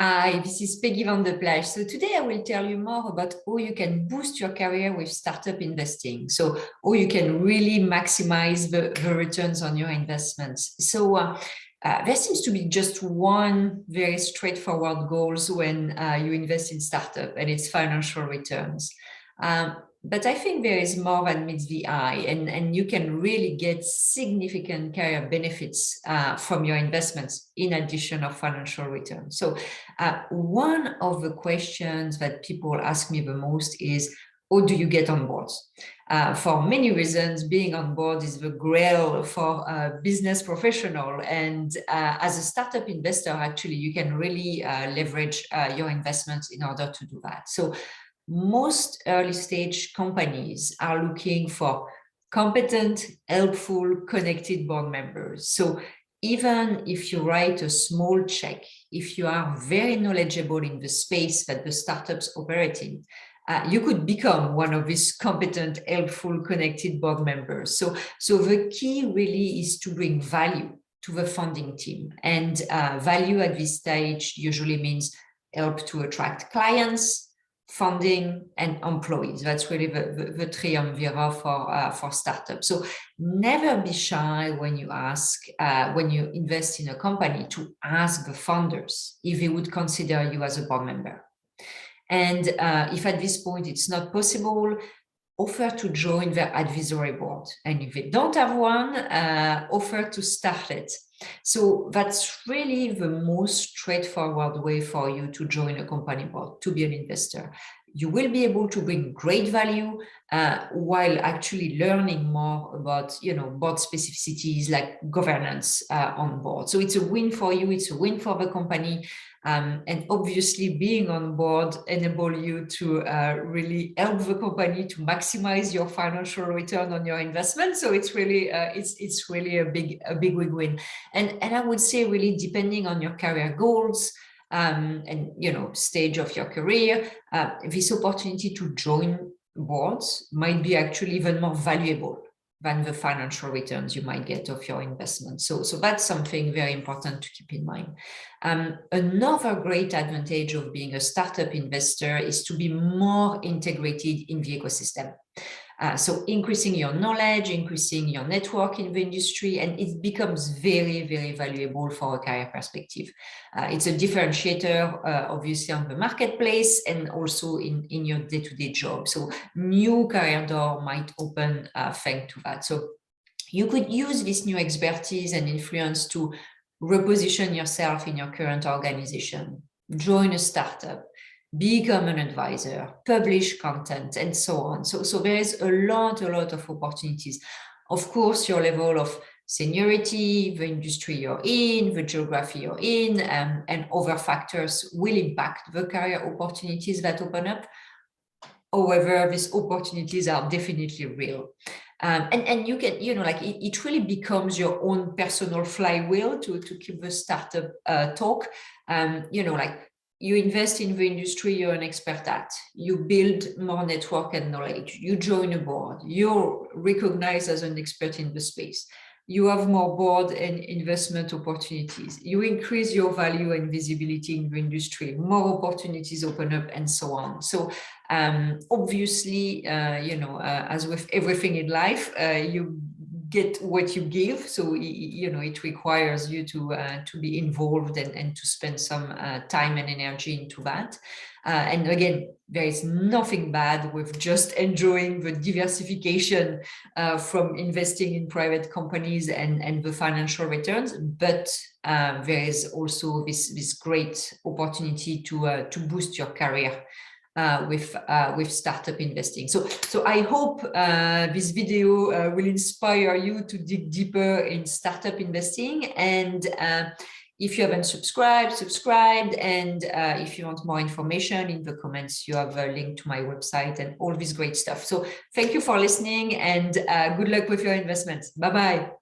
Hi, this is Peggy van de Plage. So today I will tell you more about how you can boost your career with startup investing. So how you can really maximize the returns on your investments. So there seems to be just one very straightforward goal when you invest in startup, and it's financial returns. But I think there is more than meets the eye, and you can really get significant career benefits from your investments in addition of financial returns. So one of the questions that people ask me the most is, how do you get on board? For many reasons, being on board is the grail for a business professional. And as a startup investor, actually, you can really leverage your investments in order to do that. So most early stage companies are looking for competent, helpful, connected board members. So even if you write a small check, if you are very knowledgeable in the space that the startups operate in, you could become one of these competent, helpful, connected board members. So the key really is to bring value to the funding team. And value at this stage usually means help to attract clients, funding, and employees. That's really the triumvirate for startups. So never be shy when you when you invest in a company, to ask the founders if they would consider you as a board member. And if at this point it's not possible, offer to join their advisory board. And if they don't have one, offer to start it. So that's really the most straightforward way for you to join a company board, to be an investor. You will be able to bring great value while actually learning more about, board specificities like governance on board. So it's a win for you, it's a win for the company. And obviously being on board enable you to really help the company to maximize your financial return on your investment. So it's really it's really a big win-win. And I would say, really, depending on your career goals and stage of your career, this opportunity to join boards might be actually even more valuable than the financial returns you might get of your investment. So that's something very important to keep in mind. Another great advantage of being a startup investor is to be more integrated in the ecosystem. So increasing your knowledge, increasing your network in the industry, and it becomes very, very valuable for a career perspective. It's a differentiator, obviously, on the marketplace and also in your day-to-day job. So new career door might open thanks to that. So you could use this new expertise and influence to reposition yourself in your current organization, join a startup, become an advisor, publish content, and so on. So there is a lot of opportunities. Of course, your level of seniority, the industry you're in, the geography you're in, and other factors will impact the career opportunities that open up. However, these opportunities are definitely real. And you can, it really becomes your own personal flywheel, to keep the startup talk. You invest in the industry you're an expert at, you build more network and knowledge, you join a board, you're recognized as an expert in the space, you have more board and investment opportunities, you increase your value and visibility in the industry, more opportunities open up, and so on. So obviously, as with everything in life, you get what you give. So it requires you to be involved and to spend some time and energy into that. And again, there is nothing bad with just enjoying the diversification from investing in private companies and the financial returns, but there is also this great opportunity to boost your career with startup investing. So I hope this video will inspire you to dig deeper in startup investing. And if you haven't subscribed, and if you want more information, in the comments you have a link to my website and all this great stuff. So thank you for listening, and good luck with your investments. Bye-bye.